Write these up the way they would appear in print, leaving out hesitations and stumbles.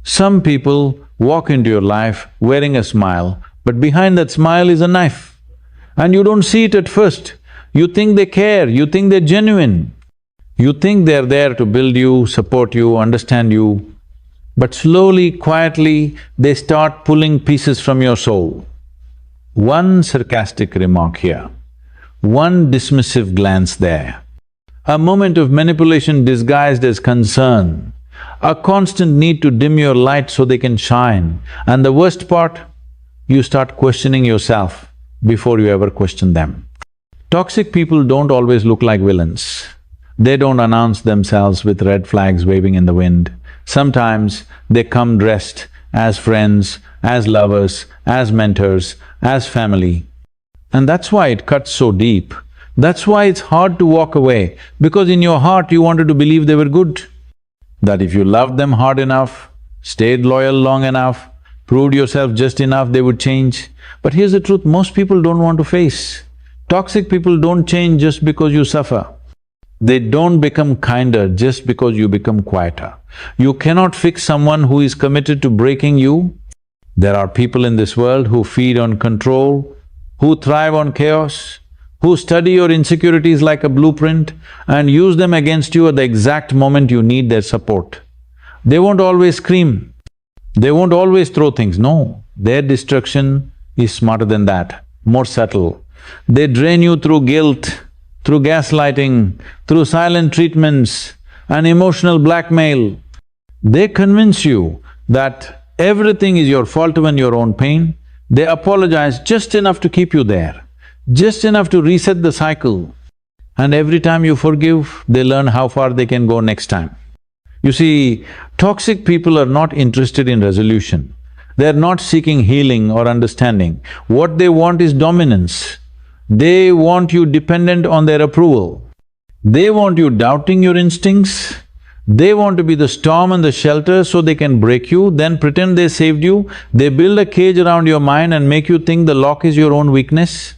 Some people walk into your life wearing a smile, but behind that smile is a knife. And you don't see it at first. You think they care, you think they're genuine. You think they're there to build you, support you, understand you. But slowly, quietly, they start pulling pieces from your soul. One sarcastic remark here, one dismissive glance there, a moment of manipulation disguised as concern, a constant need to dim your light so they can shine, and the worst part, you start questioning yourself before you ever question them. Toxic people don't always look like villains. They don't announce themselves with red flags waving in the wind. Sometimes they come dressed as friends, as lovers, as mentors, as family. And that's why it cuts so deep. That's why it's hard to walk away, because in your heart you wanted to believe they were good. That if you loved them hard enough, stayed loyal long enough, proved yourself just enough, they would change. But here's the truth, most people don't want to face. Toxic people don't change just because you suffer. They don't become kinder just because you become quieter. You cannot fix someone who is committed to breaking you. There are people in this world who feed on control, who thrive on chaos, who study your insecurities like a blueprint and use them against you at the exact moment you need their support. They won't always scream, they won't always throw things, no. Their destruction is smarter than that, more subtle. They drain you through guilt, through gaslighting, through silent treatments and emotional blackmail. They convince you that everything is your fault when your own pain. They apologize just enough to keep you there, just enough to reset the cycle. And every time you forgive, they learn how far they can go next time. You see, toxic people are not interested in resolution. They're not seeking healing or understanding. What they want is dominance. They want you dependent on their approval. They want you doubting your instincts. They want to be the storm and the shelter so they can break you, then pretend they saved you. They build a cage around your mind and make you think the lock is your own weakness.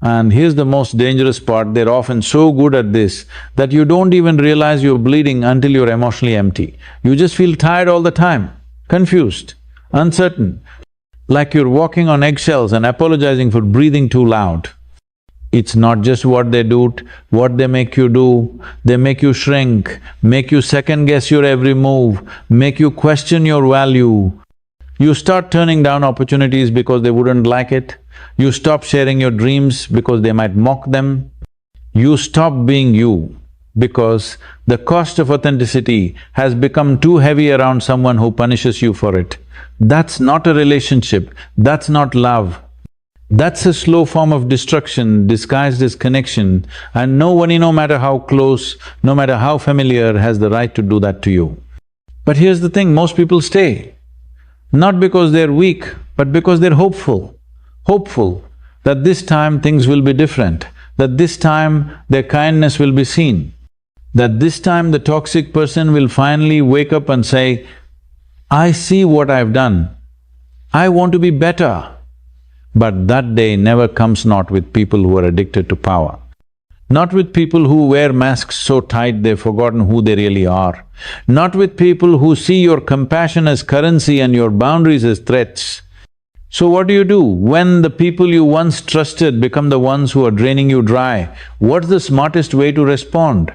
And here's the most dangerous part, they're often so good at this that you don't even realize you're bleeding until you're emotionally empty. You just feel tired all the time, confused, uncertain, like you're walking on eggshells and apologizing for breathing too loud. It's not just what they do, what they make you do. They make you shrink, make you second-guess your every move, make you question your value. You start turning down opportunities because they wouldn't like it. You stop sharing your dreams because they might mock them. You stop being you because the cost of authenticity has become too heavy around someone who punishes you for it. That's not a relationship, that's not love. That's a slow form of destruction disguised as connection, and nobody, no matter how close, no matter how familiar, has the right to do that to you. But here's the thing, most people stay, not because they're weak, but because they're hopeful. Hopeful that this time things will be different, that this time their kindness will be seen, that this time the toxic person will finally wake up and say, I see what I've done, I want to be better. But that day never comes not with people who are addicted to power, not with people who wear masks so tight they've forgotten who they really are, not with people who see your compassion as currency and your boundaries as threats. So what do? When the people you once trusted become the ones who are draining you dry, what's the smartest way to respond?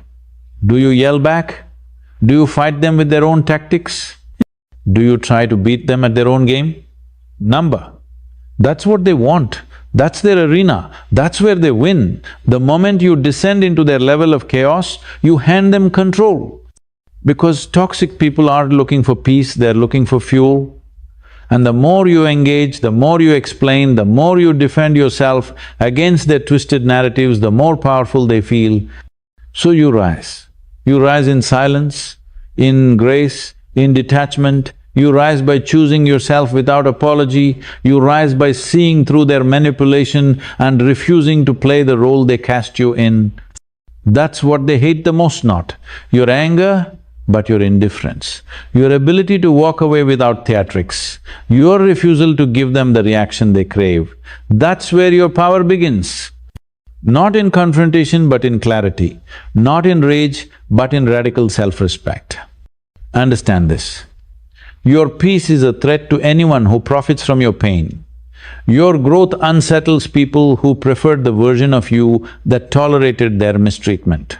Do you yell back? Do you fight them with their own tactics? Do you try to beat them at their own game? Number. That's what they want, that's their arena, that's where they win. The moment you descend into their level of chaos, you hand them control. Because toxic people aren't looking for peace, they're looking for fuel. And the more you engage, the more you explain, the more you defend yourself against their twisted narratives, the more powerful they feel. So you rise. You rise in silence, in grace, in detachment. You rise by choosing yourself without apology. You rise by seeing through their manipulation and refusing to play the role they cast you in. That's what they hate the most, not your anger, but your indifference, your ability to walk away without theatrics, your refusal to give them the reaction they crave. That's where your power begins. Not in confrontation but in clarity, not in rage but in radical self-respect. Understand this. Your peace is a threat to anyone who profits from your pain. Your growth unsettles people who preferred the version of you that tolerated their mistreatment.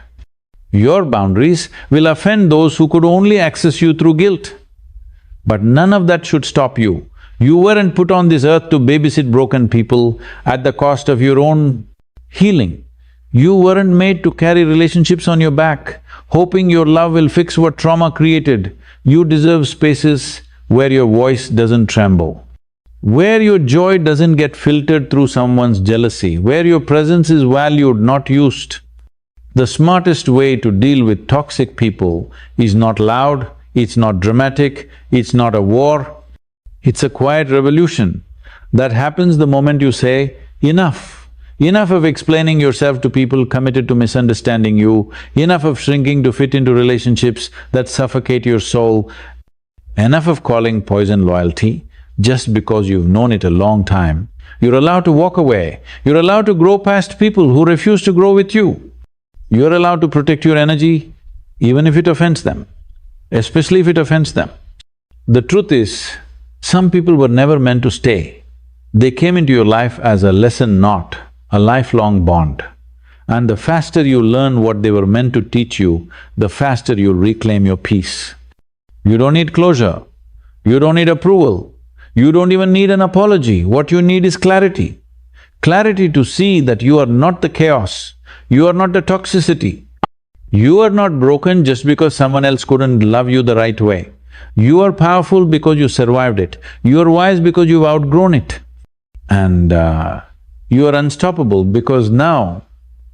Your boundaries will offend those who could only access you through guilt. But none of that should stop you. You weren't put on this earth to babysit broken people at the cost of your own healing. You weren't made to carry relationships on your back, hoping your love will fix what trauma created. You deserve spaces where your voice doesn't tremble, where your joy doesn't get filtered through someone's jealousy, where your presence is valued, not used. The smartest way to deal with toxic people is not loud, it's not dramatic, it's not a war, it's a quiet revolution that happens the moment you say, enough. Enough of explaining yourself to people committed to misunderstanding you, enough of shrinking to fit into relationships that suffocate your soul, enough of calling poison loyalty just because you've known it a long time. You're allowed to walk away, you're allowed to grow past people who refuse to grow with you. You're allowed to protect your energy even if it offends them, especially if it offends them. The truth is, some people were never meant to stay. They came into your life as a lesson, not a lifelong bond. And the faster you learn what they were meant to teach you, the faster you'll reclaim your peace. You don't need closure, you don't need approval, you don't even need an apology. What you need is clarity. Clarity to see that you are not the chaos, you are not the toxicity. You are not broken just because someone else couldn't love you the right way. You are powerful because you survived it. You are wise because you've outgrown it. And you are unstoppable because now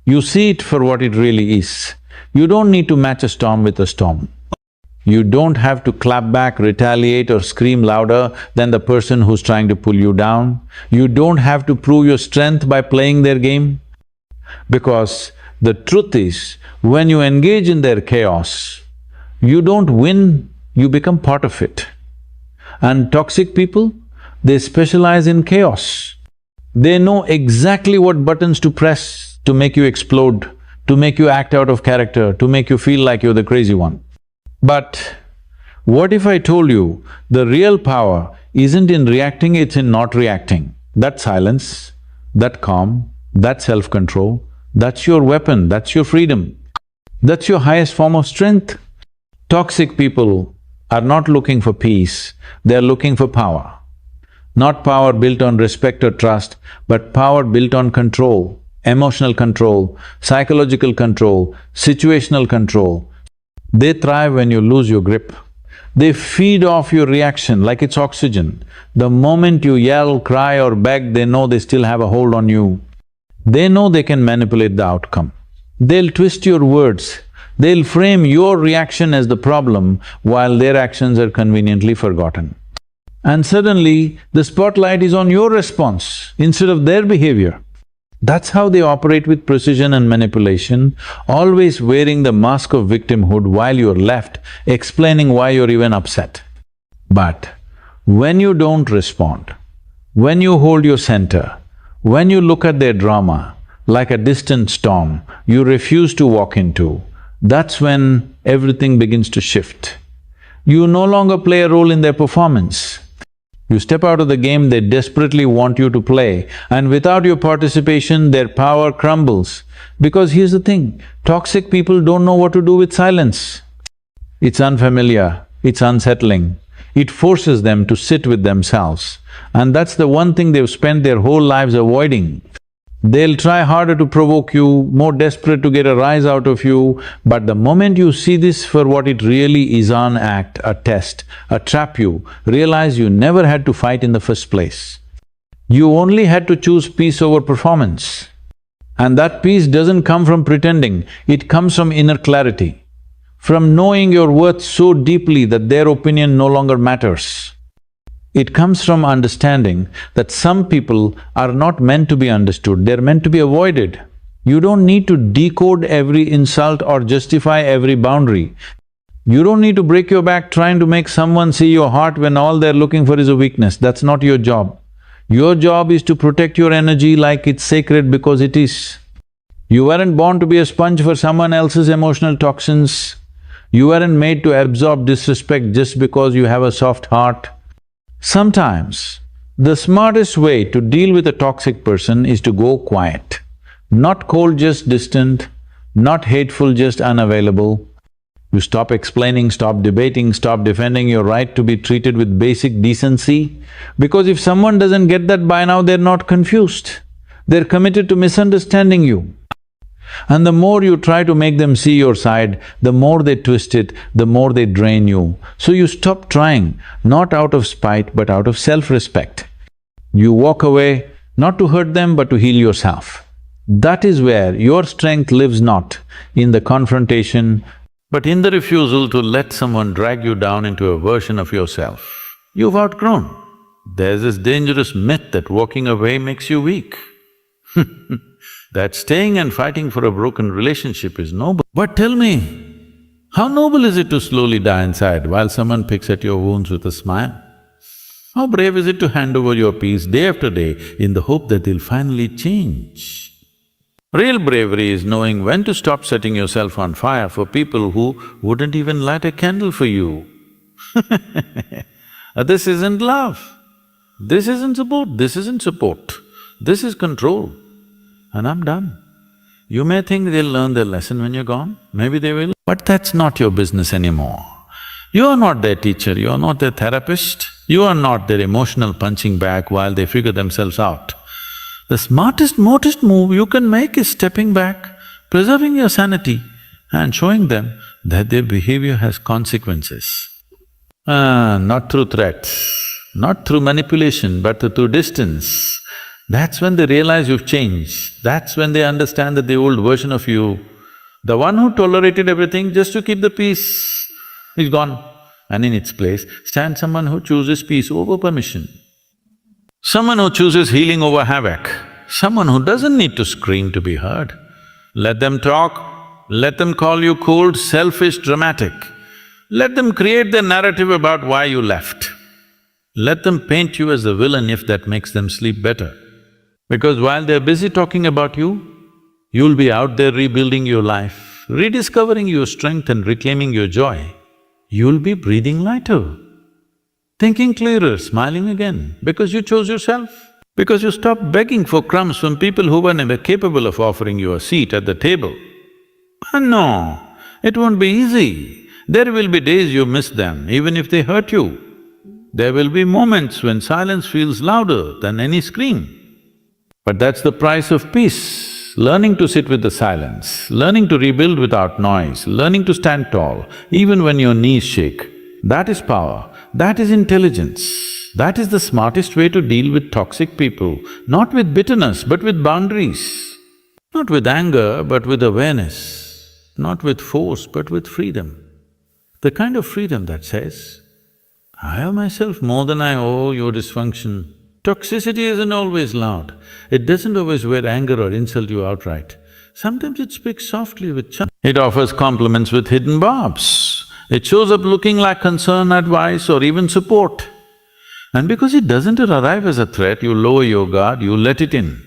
you see it for what it really is. You don't need to match a storm with a storm. You don't have to clap back, retaliate or scream louder than the person who's trying to pull you down. You don't have to prove your strength by playing their game. Because the truth is, when you engage in their chaos, you don't win, you become part of it. And toxic people, they specialize in chaos. They know exactly what buttons to press to make you explode, to make you act out of character, to make you feel like you're the crazy one. But what if I told you the real power isn't in reacting, it's in not reacting? That silence, that calm, that self-control, that's your weapon, that's your freedom, that's your highest form of strength. Toxic people are not looking for peace, they're looking for power. Not power built on respect or trust, but power built on control, emotional control, psychological control, situational control. They thrive when you lose your grip. They feed off your reaction like it's oxygen. The moment you yell, cry or beg, they know they still have a hold on you. They know they can manipulate the outcome. They'll twist your words, they'll frame your reaction as the problem while their actions are conveniently forgotten. And suddenly, the spotlight is on your response instead of their behavior. That's how they operate with precision and manipulation, always wearing the mask of victimhood while you're left explaining why you're even upset. But when you don't respond, when you hold your center, when you look at their drama like a distant storm you refuse to walk into, that's when everything begins to shift. You no longer play a role in their performance. You step out of the game they desperately want you to play, and without your participation, their power crumbles. Because here's the thing, toxic people don't know what to do with silence. It's unfamiliar, it's unsettling, it forces them to sit with themselves. And that's the one thing they've spent their whole lives avoiding. They'll try harder to provoke you, more desperate to get a rise out of you, but the moment you see this for what it really is, an act, a test, a trap, you realize you never had to fight in the first place. You only had to choose peace over performance. And that peace doesn't come from pretending, it comes from inner clarity, from knowing your worth so deeply that their opinion no longer matters. It comes from understanding that some people are not meant to be understood, they're meant to be avoided. You don't need to decode every insult or justify every boundary. You don't need to break your back trying to make someone see your heart when all they're looking for is a weakness. That's not your job. Your job is to protect your energy like it's sacred because it is. You weren't born to be a sponge for someone else's emotional toxins. You weren't made to absorb disrespect just because you have a soft heart. Sometimes, the smartest way to deal with a toxic person is to go quiet. Not cold, just distant, not hateful, just unavailable. You stop explaining, stop debating, stop defending your right to be treated with basic decency. Because if someone doesn't get that by now, they're not confused. They're committed to misunderstanding you. And the more you try to make them see your side, the more they twist it, the more they drain you. So you stop trying, not out of spite but out of self-respect. You walk away, not to hurt them but to heal yourself. That is where your strength lives, not in the confrontation, but in the refusal to let someone drag you down into a version of yourself you've outgrown. There's this dangerous myth that walking away makes you weak. That staying and fighting for a broken relationship is noble. But tell me, how noble is it to slowly die inside while someone picks at your wounds with a smile? How brave is it to hand over your peace day after day in the hope that they'll finally change? Real bravery is knowing when to stop setting yourself on fire for people who wouldn't even light a candle for you. This isn't love, this isn't support, this is control. And I'm done. You may think they'll learn their lesson when you're gone, maybe they will, but that's not your business anymore. You are not their teacher, you are not their therapist, you are not their emotional punching bag while they figure themselves out. The smartest, most move you can make is stepping back, preserving your sanity and showing them that their behavior has consequences. Not through threats, not through manipulation, but through distance. That's when they realize you've changed. That's when they understand that the old version of you, the one who tolerated everything just to keep the peace, is gone. And in its place stands someone who chooses peace over permission. Someone who chooses healing over havoc. Someone who doesn't need to scream to be heard. Let them talk, let them call you cold, selfish, dramatic. Let them create their narrative about why you left. Let them paint you as the villain if that makes them sleep better. Because while they're busy talking about you, you'll be out there rebuilding your life, rediscovering your strength and reclaiming your joy. You'll be breathing lighter, thinking clearer, smiling again, because you chose yourself. Because you stopped begging for crumbs from people who were never capable of offering you a seat at the table. And no, it won't be easy. There will be days you miss them, even if they hurt you. There will be moments when silence feels louder than any scream. But that's the price of peace, learning to sit with the silence, learning to rebuild without noise, learning to stand tall, even when your knees shake. That is power, that is intelligence, that is the smartest way to deal with toxic people, not with bitterness, but with boundaries. Not with anger, but with awareness, not with force, but with freedom. The kind of freedom that says, I owe myself more than I owe your dysfunction. Toxicity isn't always loud, it doesn't always wear anger or insult you outright. Sometimes it speaks softly with charm. It offers compliments with hidden barbs. It shows up looking like concern, advice or even support. And because it doesn't arrive as a threat, you lower your guard, you let it in.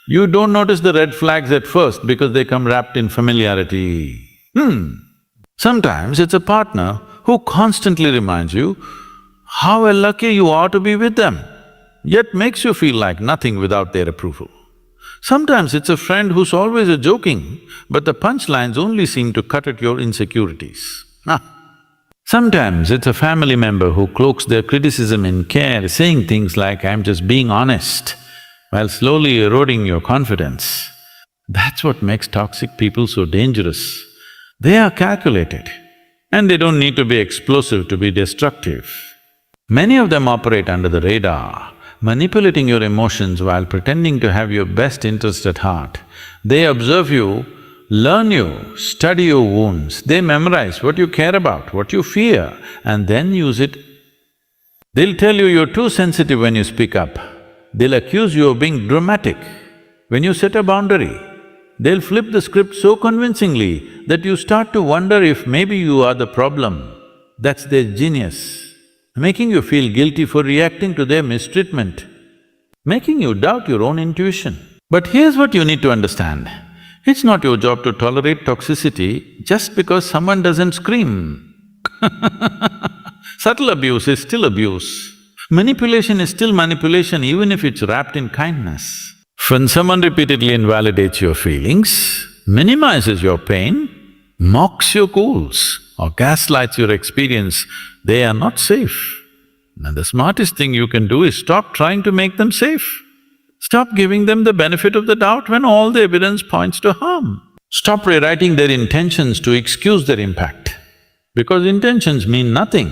You don't notice the red flags at first because they come wrapped in familiarity. Sometimes it's a partner who constantly reminds you how lucky you are to be with them, yet makes you feel like nothing without their approval. Sometimes it's a friend who's always a joking, but the punchlines only seem to cut at your insecurities. Sometimes it's a family member who cloaks their criticism in care, saying things like, I'm just being honest, while slowly eroding your confidence. That's what makes toxic people so dangerous. They are calculated, and they don't need to be explosive to be destructive. Many of them operate under the radar, manipulating your emotions while pretending to have your best interest at heart. They observe you, learn you, study your wounds, they memorize what you care about, what you fear, and then use it. They'll tell you you're too sensitive when you speak up. They'll accuse you of being dramatic when you set a boundary. They'll flip the script so convincingly that you start to wonder if maybe you are the problem. That's their genius, making you feel guilty for reacting to their mistreatment, making you doubt your own intuition. But here's what you need to understand. It's not your job to tolerate toxicity just because someone doesn't scream. Subtle abuse is still abuse. Manipulation is still manipulation even if it's wrapped in kindness. When someone repeatedly invalidates your feelings, minimizes your pain, mocks your goals, or gaslights your experience, they are not safe. And the smartest thing you can do is stop trying to make them safe. Stop giving them the benefit of the doubt when all the evidence points to harm. Stop rewriting their intentions to excuse their impact, because intentions mean nothing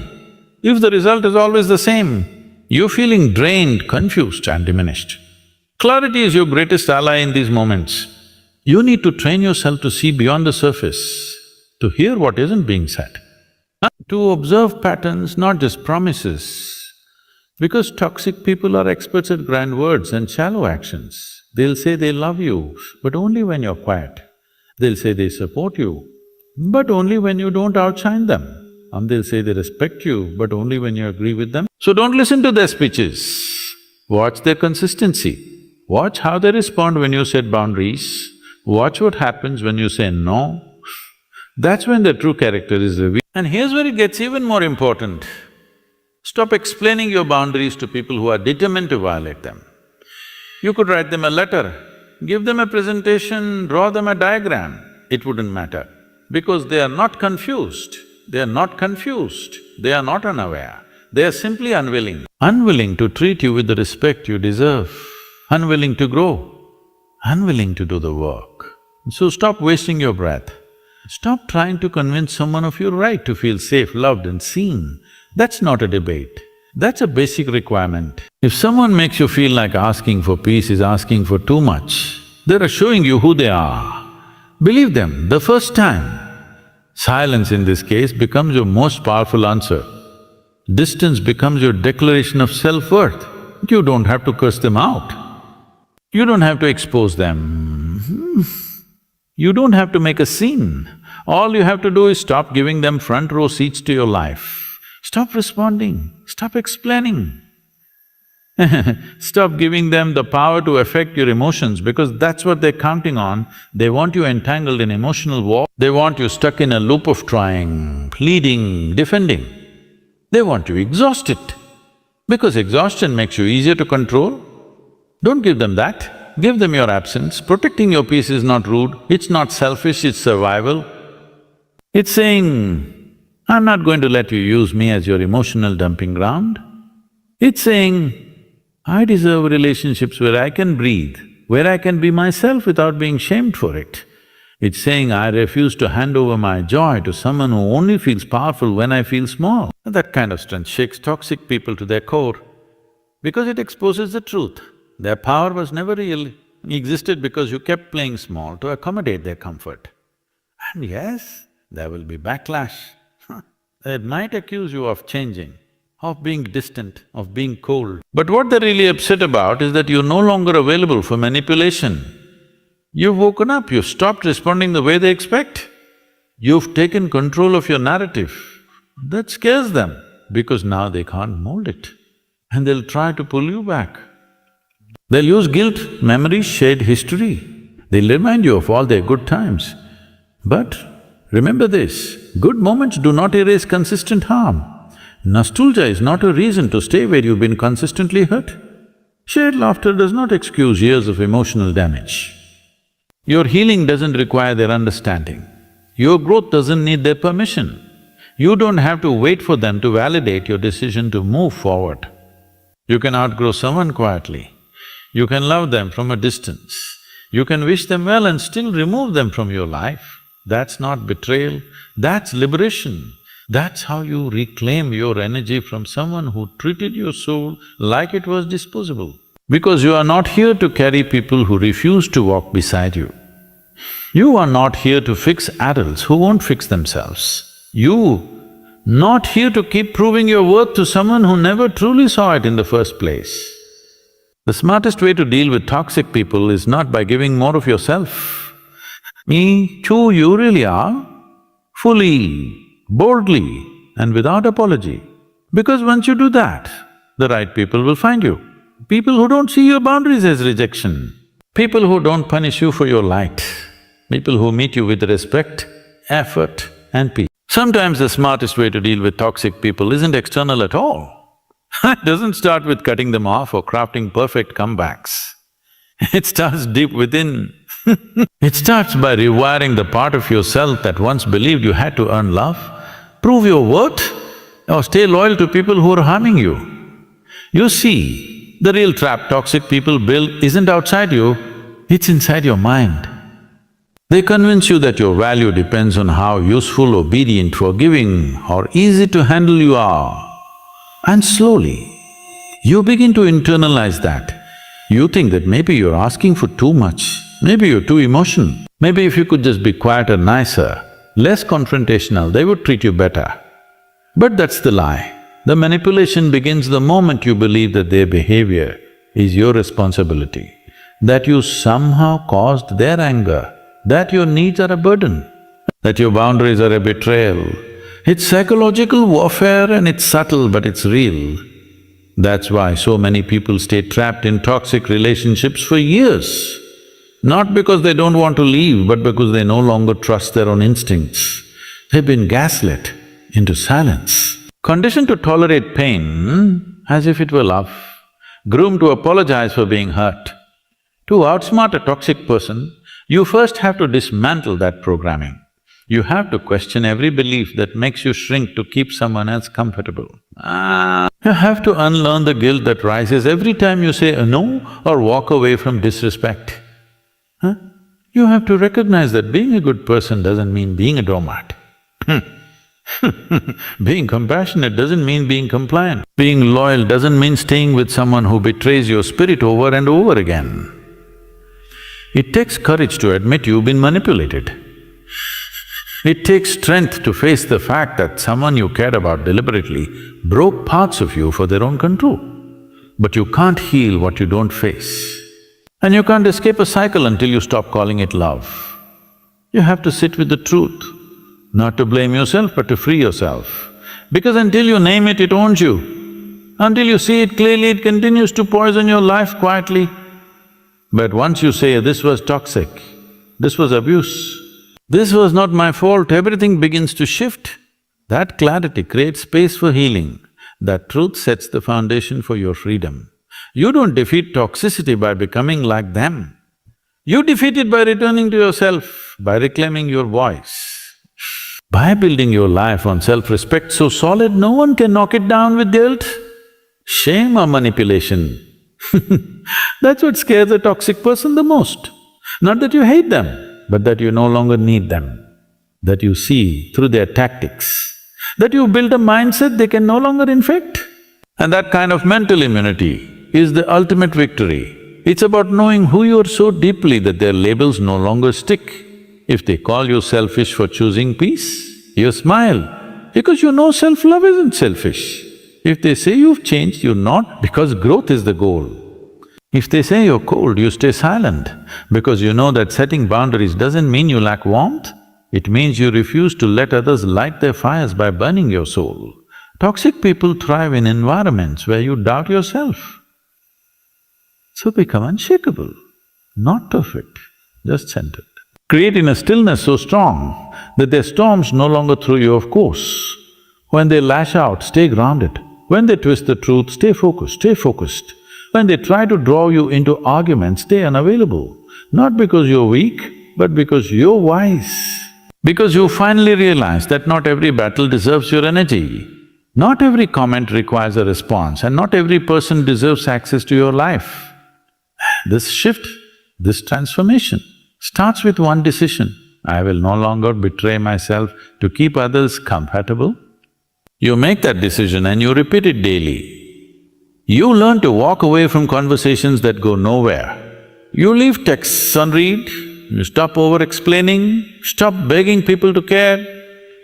if the result is always the same. You're feeling drained, confused and diminished. Clarity is your greatest ally in these moments. You need to train yourself to see beyond the surface, to hear what isn't being said, to observe patterns, not just promises. Because toxic people are experts at grand words and shallow actions. They'll say they love you, but only when you're quiet. They'll say they support you, but only when you don't outshine them. And they'll say they respect you, but only when you agree with them. So don't listen to their speeches. Watch their consistency. Watch how they respond when you set boundaries. Watch what happens when you say no. That's when their true character is revealed. And here's where it gets even more important. Stop explaining your boundaries to people who are determined to violate them. You could write them a letter, give them a presentation, draw them a diagram, it wouldn't matter. Because they are not confused, they are not confused, they are not unaware, they are simply unwilling. Unwilling to treat you with the respect you deserve, unwilling to grow, unwilling to do the work. So stop wasting your breath. Stop trying to convince someone of your right to feel safe, loved and seen. That's not a debate, that's a basic requirement. If someone makes you feel like asking for peace is asking for too much, they're showing you who they are. Believe them the first time. Silence in this case becomes your most powerful answer. Distance becomes your declaration of self-worth. You don't have to curse them out. You don't have to expose them. You don't have to make a scene. All you have to do is stop giving them front row seats to your life. Stop responding, stop explaining. Stop giving them the power to affect your emotions because that's what they're counting on. They want you entangled in emotional war, they want you stuck in a loop of trying, pleading, defending. They want you exhausted because exhaustion makes you easier to control. Don't give them that, give them your absence. Protecting your peace is not rude, it's not selfish, it's survival. It's saying, I'm not going to let you use me as your emotional dumping ground. It's saying, I deserve relationships where I can breathe, where I can be myself without being shamed for it. It's saying, I refuse to hand over my joy to someone who only feels powerful when I feel small. That kind of strength shakes toxic people to their core because it exposes the truth. Their power was never real, existed because you kept playing small to accommodate their comfort. And yes, there will be backlash. They might accuse you of changing, of being distant, of being cold. But what they're really upset about is that you're no longer available for manipulation. You've woken up, you've stopped responding the way they expect. You've taken control of your narrative. That scares them because now they can't mold it and they'll try to pull you back. They'll use guilt, memories, shared history. They'll remind you of all their good times. But remember this, good moments do not erase consistent harm. Nostalgia is not a reason to stay where you've been consistently hurt. Shared laughter does not excuse years of emotional damage. Your healing doesn't require their understanding. Your growth doesn't need their permission. You don't have to wait for them to validate your decision to move forward. You can outgrow someone quietly. You can love them from a distance. You can wish them well and still remove them from your life. That's not betrayal, that's liberation. That's how you reclaim your energy from someone who treated your soul like it was disposable. Because you are not here to carry people who refuse to walk beside you. You are not here to fix adults who won't fix themselves. You not here to keep proving your worth to someone who never truly saw it in the first place. The smartest way to deal with toxic people is not by giving more of yourself. Me, who you really are, fully, boldly and without apology. Because once you do that, the right people will find you. People who don't see your boundaries as rejection, people who don't punish you for your light, People who meet you with respect, effort and peace. Sometimes the smartest way to deal with toxic people isn't external at all. It doesn't start with cutting them off or crafting perfect comebacks. It starts deep within. It starts by rewiring the part of yourself that once believed you had to earn love, prove your worth, or stay loyal to people who are harming you. You see, the real trap toxic people build isn't outside you, it's inside your mind. They convince you that your value depends on how useful, obedient, forgiving or easy to handle you are. And slowly, you begin to internalize that. You think that maybe you're asking for too much, maybe you're too emotional, maybe if you could just be quieter, nicer, less confrontational, they would treat you better. But that's the lie. The manipulation begins the moment you believe that their behavior is your responsibility, that you somehow caused their anger, that your needs are a burden, that your boundaries are a betrayal. It's psychological warfare and it's subtle but it's real. That's why so many people stay trapped in toxic relationships for years. Not because they don't want to leave, but because they no longer trust their own instincts. They've been gaslit into silence, conditioned to tolerate pain as if it were love, groomed to apologize for being hurt. To outsmart a toxic person, you first have to dismantle that programming. You have to question every belief that makes you shrink to keep someone else comfortable. You have to unlearn the guilt that rises every time you say a no or walk away from disrespect. You have to recognize that being a good person doesn't mean being a doormat. Being compassionate doesn't mean being compliant. Being loyal doesn't mean staying with someone who betrays your spirit over and over again. It takes courage to admit you've been manipulated. It takes strength to face the fact that someone you cared about deliberately broke parts of you for their own control. But you can't heal what you don't face. And you can't escape a cycle until you stop calling it love. You have to sit with the truth, not to blame yourself but to free yourself. Because until you name it, it owns you. Until you see it clearly, it continues to poison your life quietly. But once you say, this was toxic, this was abuse, this was not my fault, everything begins to shift. That clarity creates space for healing. That truth sets the foundation for your freedom. You don't defeat toxicity by becoming like them. You defeat it by returning to yourself, by reclaiming your voice, by building your life on self-respect so solid no one can knock it down with guilt, shame or manipulation. That's what scares a toxic person the most. Not that you hate them, but that you no longer need them, that you see through their tactics, that you build a mindset they can no longer infect. And that kind of mental immunity is the ultimate victory. It's about knowing who you are so deeply that their labels no longer stick. If they call you selfish for choosing peace, you smile, because you know self-love isn't selfish. If they say you've changed, you nod because growth is the goal. If they say you're cold, you stay silent because you know that setting boundaries doesn't mean you lack warmth, it means you refuse to let others light their fires by burning your soul. Toxic people thrive in environments where you doubt yourself. So become unshakable, not perfect, just centered. Create in a stillness so strong that their storms no longer throw you off course. When they lash out, stay grounded. When they twist the truth, stay focused, stay focused. When they try to draw you into arguments, stay unavailable. Not because you're weak, but because you're wise. Because you finally realize that not every battle deserves your energy. Not every comment requires a response and not every person deserves access to your life. This shift, this transformation starts with one decision. I will no longer betray myself to keep others comfortable. You make that decision and you repeat it daily. You learn to walk away from conversations that go nowhere. You leave texts unread, you stop over-explaining, stop begging people to care.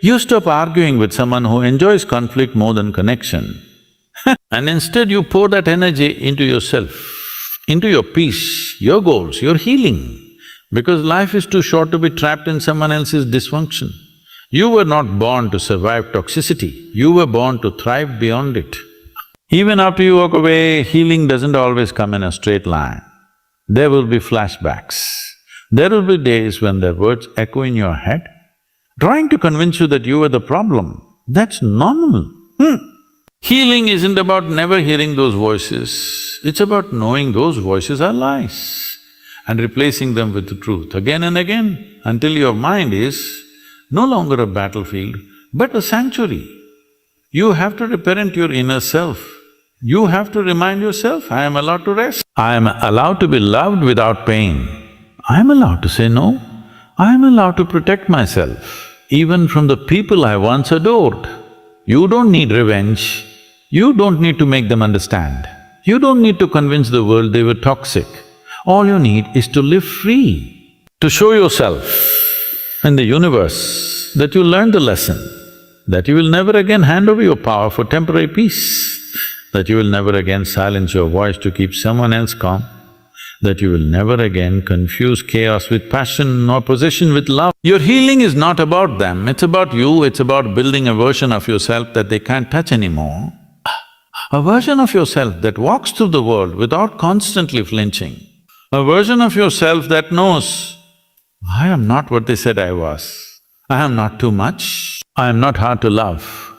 You stop arguing with someone who enjoys conflict more than connection. And instead you pour that energy into yourself, into your peace, your goals, your healing. Because life is too short to be trapped in someone else's dysfunction. You were not born to survive toxicity, you were born to thrive beyond it. Even after you walk away, healing doesn't always come in a straight line. There will be flashbacks. There will be days when their words echo in your head, trying to convince you that you are the problem. That's normal. Healing isn't about never hearing those voices, it's about knowing those voices are lies and replacing them with the truth again and again until your mind is no longer a battlefield but a sanctuary. You have to reparent your inner self. You have to remind yourself, I am allowed to rest. I am allowed to be loved without pain. I am allowed to say no. I am allowed to protect myself, even from the people I once adored. You don't need revenge. You don't need to make them understand. You don't need to convince the world they were toxic. All you need is to live free, to show yourself in the universe that you learned the lesson, that you will never again hand over your power for temporary peace, that you will never again silence your voice to keep someone else calm, that you will never again confuse chaos with passion or possession with love. Your healing is not about them, it's about you, it's about building a version of yourself that they can't touch anymore. A version of yourself that walks through the world without constantly flinching. A version of yourself that knows, I am not what they said I was. I am not too much. I am not hard to love.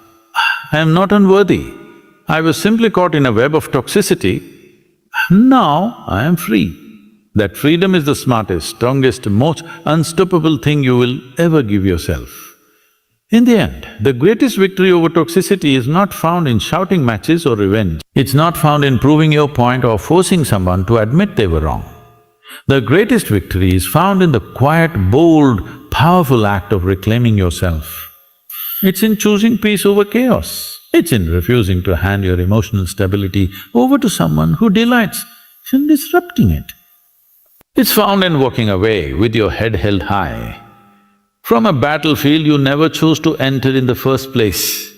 I am not unworthy. I was simply caught in a web of toxicity. Now I am free. That freedom is the smartest, strongest, most unstoppable thing you will ever give yourself. In the end, the greatest victory over toxicity is not found in shouting matches or revenge. It's not found in proving your point or forcing someone to admit they were wrong. The greatest victory is found in the quiet, bold, powerful act of reclaiming yourself. It's in choosing peace over chaos. It's in refusing to hand your emotional stability over to someone who delights in disrupting it. It's found in walking away with your head held high from a battlefield you never chose to enter in the first place.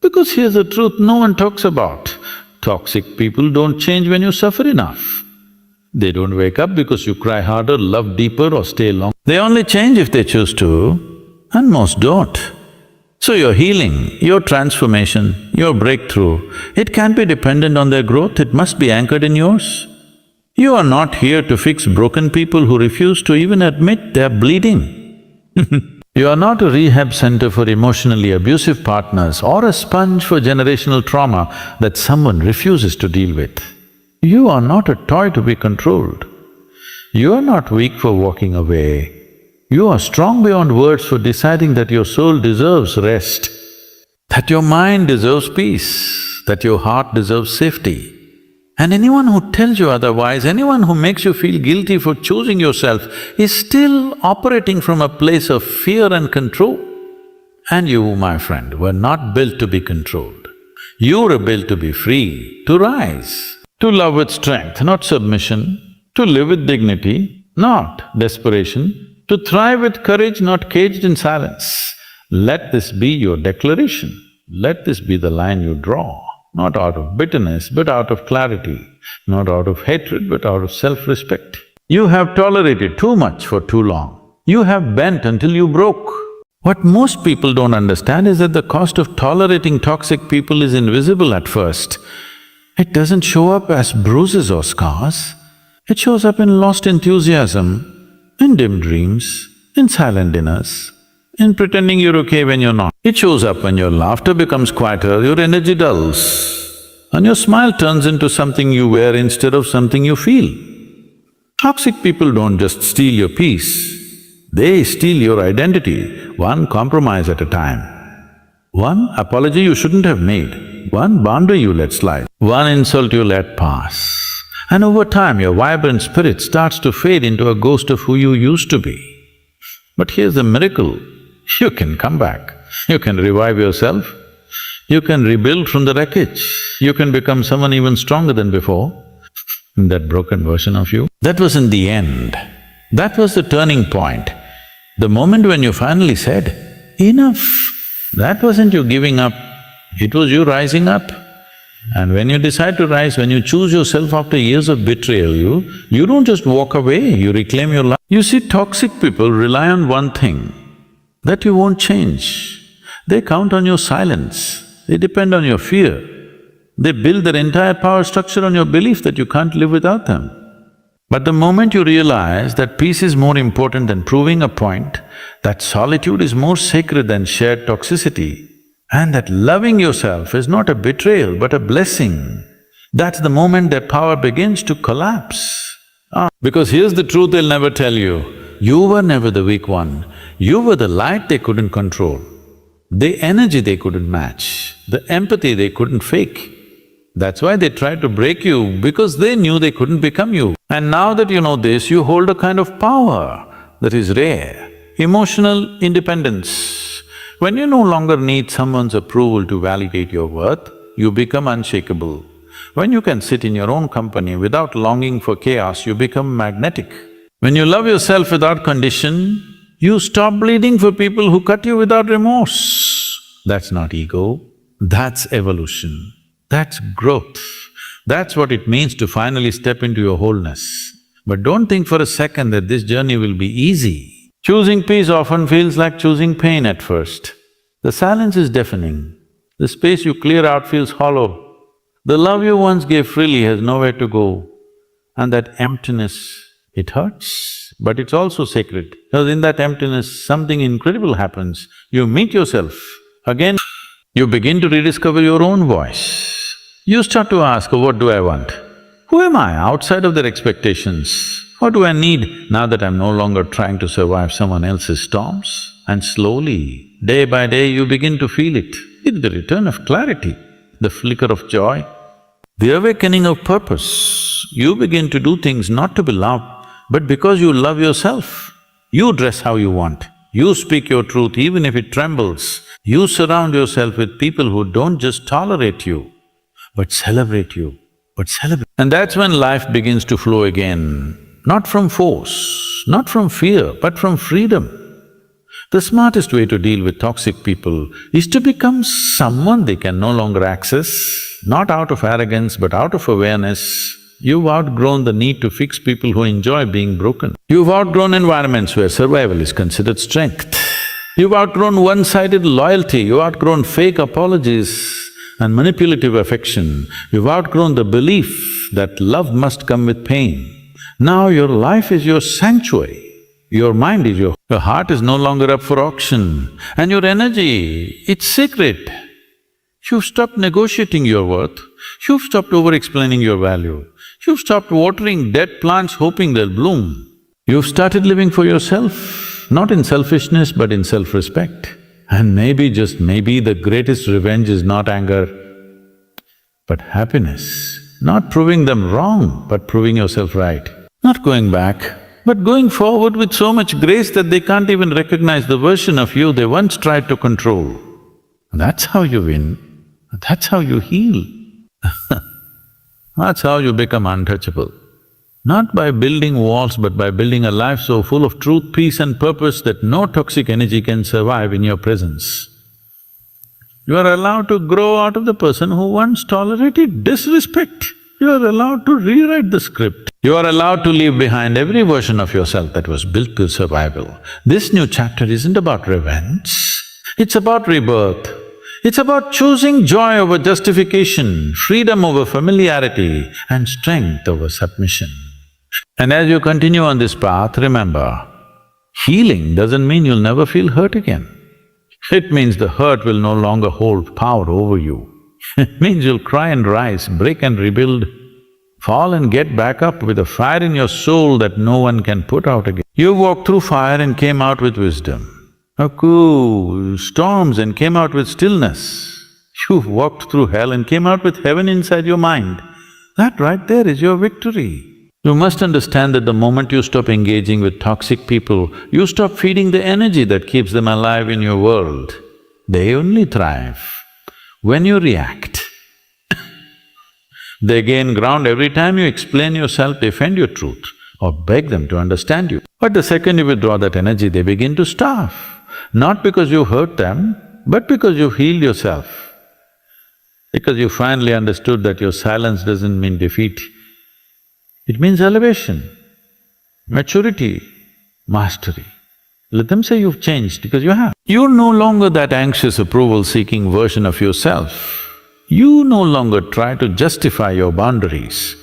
Because here's the truth no one talks about. Toxic people don't change when you suffer enough. They don't wake up because you cry harder, love deeper or stay long. They only change if they choose to, and most don't. So your healing, your transformation, your breakthrough, it can't be dependent on their growth, it must be anchored in yours. You are not here to fix broken people who refuse to even admit they're bleeding. You are not a rehab center for emotionally abusive partners or a sponge for generational trauma that someone refuses to deal with. You are not a toy to be controlled. You are not weak for walking away. You are strong beyond words for deciding that your soul deserves rest, that your mind deserves peace, that your heart deserves safety. And anyone who tells you otherwise, anyone who makes you feel guilty for choosing yourself is still operating from a place of fear and control. And you, my friend, were not built to be controlled. You were built to be free, to rise, to love with strength, not submission, to live with dignity, not desperation, to thrive with courage, not caged in silence. Let this be your declaration. Let this be the line you draw. Not out of bitterness, but out of clarity, not out of hatred, but out of self-respect. You have tolerated too much for too long. You have bent until you broke. What most people don't understand is that the cost of tolerating toxic people is invisible at first. It doesn't show up as bruises or scars. It shows up in lost enthusiasm, in dim dreams, in silent dinners, in pretending you're okay when you're not. It shows up when your laughter becomes quieter, your energy dulls, and your smile turns into something you wear instead of something you feel. Toxic people don't just steal your peace, they steal your identity, one compromise at a time. One apology you shouldn't have made, one boundary you let slide, one insult you let pass. And over time, your vibrant spirit starts to fade into a ghost of who you used to be. But here's the miracle, you can come back, you can revive yourself, you can rebuild from the wreckage, you can become someone even stronger than before, that broken version of you. That wasn't the end, that was the turning point. The moment when you finally said, enough, that wasn't you giving up, it was you rising up. And when you decide to rise, when you choose yourself after years of betrayal, you don't just walk away, you reclaim your life. You see, toxic people rely on one thing, that you won't change. They count on your silence, they depend on your fear. They build their entire power structure on your belief that you can't live without them. But the moment you realize that peace is more important than proving a point, that solitude is more sacred than shared toxicity, and that loving yourself is not a betrayal but a blessing, that's the moment their power begins to collapse. Because here's the truth they'll never tell you, you were never the weak one, you were the light they couldn't control, the energy they couldn't match, the empathy they couldn't fake. That's why they tried to break you, because they knew they couldn't become you. And now that you know this, you hold a kind of power that is rare, emotional independence. When you no longer need someone's approval to validate your worth, you become unshakable. When you can sit in your own company without longing for chaos, you become magnetic. When you love yourself without condition, you stop bleeding for people who cut you without remorse. That's not ego, that's evolution. That's growth. That's what it means to finally step into your wholeness. But don't think for a second that this journey will be easy. Choosing peace often feels like choosing pain at first. The silence is deafening. The space you clear out feels hollow. The love you once gave freely has nowhere to go. And that emptiness, it hurts, but it's also sacred. Because in that emptiness, something incredible happens. You meet yourself again. You begin to rediscover your own voice. You start to ask, what do I want? Who am I outside of their expectations? What do I need now that I'm no longer trying to survive someone else's storms? And slowly, day by day, you begin to feel it. It's the return of clarity, the flicker of joy, the awakening of purpose. You begin to do things not to be loved, but because you love yourself. You dress how you want, you speak your truth even if it trembles. You surround yourself with people who don't just tolerate you, but celebrate you, And that's when life begins to flow again, not from force, not from fear, but from freedom. The smartest way to deal with toxic people is to become someone they can no longer access, not out of arrogance but out of awareness. You've outgrown the need to fix people who enjoy being broken. You've outgrown environments where survival is considered strength. You've outgrown one-sided loyalty, you've outgrown fake apologies and manipulative affection. You've outgrown the belief that love must come with pain. Now your life is your sanctuary, your mind is your heart is no longer up for auction, and your energy, it's sacred. You've stopped negotiating your worth, you've stopped over-explaining your value, you've stopped watering dead plants hoping they'll bloom. You've started living for yourself, not in selfishness but in self-respect. And maybe, just maybe, the greatest revenge is not anger, but happiness. Not proving them wrong, but proving yourself right. Not going back, but going forward with so much grace that they can't even recognize the version of you they once tried to control. That's how you win, that's how you heal. That's how you become untouchable. Not by building walls, but by building a life so full of truth, peace and purpose that no toxic energy can survive in your presence. You are allowed to grow out of the person who once tolerated disrespect. You are allowed to rewrite the script. You are allowed to leave behind every version of yourself that was built to survival. This new chapter isn't about revenge, it's about rebirth. It's about choosing joy over justification, freedom over familiarity, and strength over submission. And as you continue on this path, remember, healing doesn't mean you'll never feel hurt again. It means the hurt will no longer hold power over you. It means you'll cry and rise, break and rebuild, fall and get back up with a fire in your soul that no one can put out again. You walked through fire and came out with wisdom. Storms and came out with stillness. You've walked through hell and came out with heaven inside your mind. That right there is your victory. You must understand that the moment you stop engaging with toxic people, you stop feeding the energy that keeps them alive in your world. They only thrive when you react. They gain ground every time you explain yourself, defend your truth, or beg them to understand you. But the second you withdraw that energy, they begin to starve. Not because you hurt them, but because you've healed yourself. Because you finally understood that your silence doesn't mean defeat. It means elevation, maturity, mastery. Let them say you've changed, because you have. You're no longer that anxious approval-seeking version of yourself. You no longer try to justify your boundaries.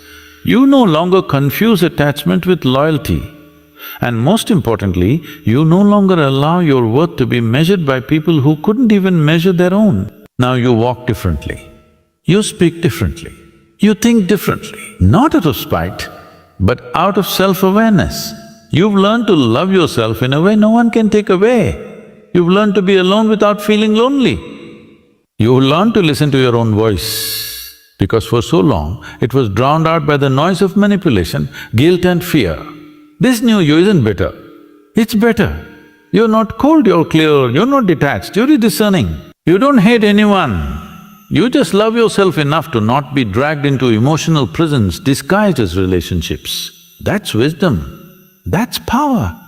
You no longer confuse attachment with loyalty. And most importantly, you no longer allow your worth to be measured by people who couldn't even measure their own. Now you walk differently, you speak differently, you think differently, not out of spite, but out of self-awareness. You've learned to love yourself in a way no one can take away. You've learned to be alone without feeling lonely. You've learned to listen to your own voice, because for so long, it was drowned out by the noise of manipulation, guilt and fear. This new you isn't bitter, it's better. You're not cold, you're clear, you're not detached, you're discerning. You don't hate anyone. You just love yourself enough to not be dragged into emotional prisons disguised as relationships. That's wisdom. That's power,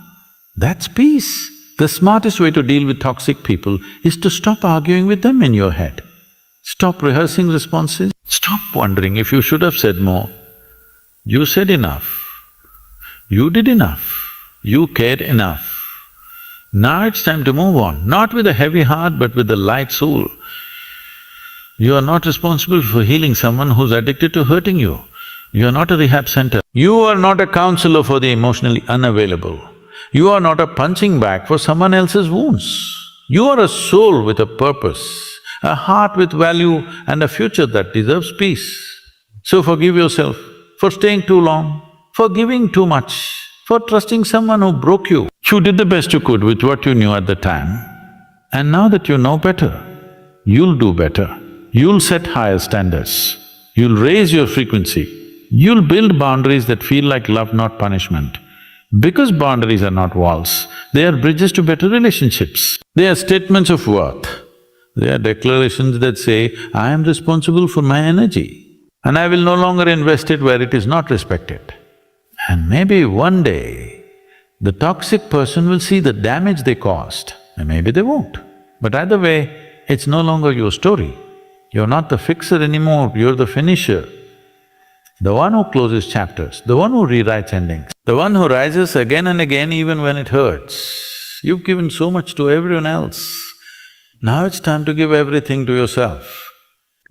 that's peace. The smartest way to deal with toxic people is to stop arguing with them in your head. Stop rehearsing responses, stop wondering if you should have said more. You said enough, you did enough, you cared enough. Now it's time to move on, not with a heavy heart but with a light soul. You are not responsible for healing someone who's addicted to hurting you. You are not a rehab center. You are not a counselor for the emotionally unavailable. You are not a punching bag for someone else's wounds. You are a soul with a purpose, a heart with value and a future that deserves peace. So forgive yourself for staying too long, for giving too much, for trusting someone who broke you. You did the best you could with what you knew at the time. And now that you know better, you'll do better. You'll set higher standards. You'll raise your frequency. You'll build boundaries that feel like love, not punishment. Because boundaries are not walls, they are bridges to better relationships. They are statements of worth. They are declarations that say, I am responsible for my energy and I will no longer invest it where it is not respected. And maybe one day, the toxic person will see the damage they caused, and maybe they won't. But either way, it's no longer your story. You're not the fixer anymore, you're the finisher. The one who closes chapters, the one who rewrites endings, the one who rises again and again even when it hurts. You've given so much to everyone else. Now it's time to give everything to yourself.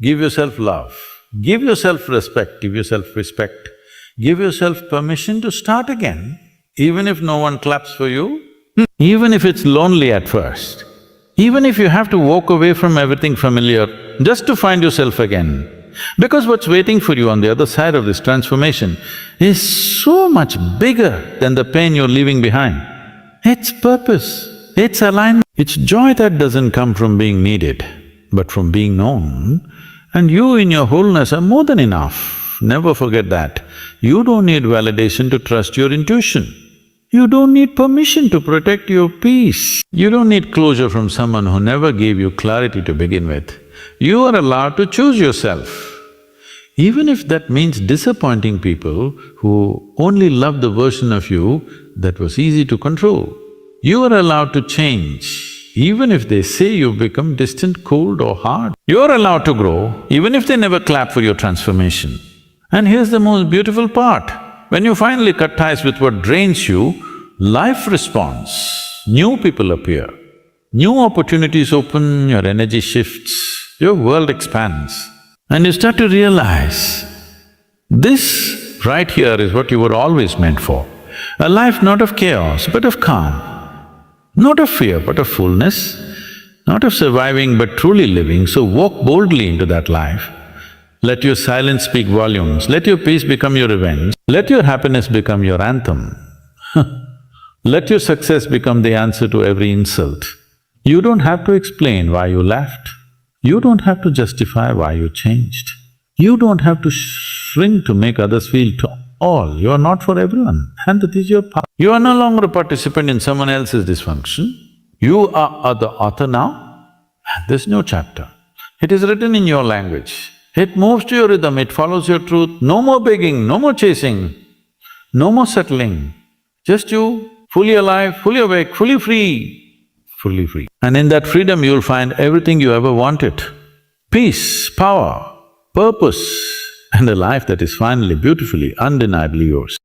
Give yourself love, give yourself respect, give yourself respect. Give yourself permission to start again, even if no one claps for you, even if it's lonely at first, even if you have to walk away from everything familiar just to find yourself again. Because what's waiting for you on the other side of this transformation is so much bigger than the pain you're leaving behind. It's purpose, it's alignment, it's joy that doesn't come from being needed, but from being known. And you in your wholeness are more than enough. Never forget that. You don't need validation to trust your intuition. You don't need permission to protect your peace. You don't need closure from someone who never gave you clarity to begin with. You are allowed to choose yourself. Even if that means disappointing people who only love the version of you that was easy to control. You are allowed to change, even if they say you've become distant, cold or hard. You're allowed to grow, even if they never clap for your transformation. And here's the most beautiful part. When you finally cut ties with what drains you, life responds, new people appear, new opportunities open, your energy shifts, your world expands. And you start to realize, this right here is what you were always meant for. A life not of chaos, but of calm. Not of fear, but of fullness. Not of surviving, but truly living. So walk boldly into that life. Let your silence speak volumes, let your peace become your revenge, let your happiness become your anthem. Let your success become the answer to every insult. You don't have to explain why you left. You don't have to justify why you changed. You don't have to shrink to make others feel all. You are not for everyone, and that is your power. You are no longer a participant in someone else's dysfunction. You are the author now, and this new chapter. It is written in your language. It moves to your rhythm, it follows your truth. No more begging, no more chasing, no more settling. Just you, fully alive, fully awake, fully free, fully free. And in that freedom, you'll find everything you ever wanted. Peace, power, purpose, and a life that is finally, beautifully, undeniably yours.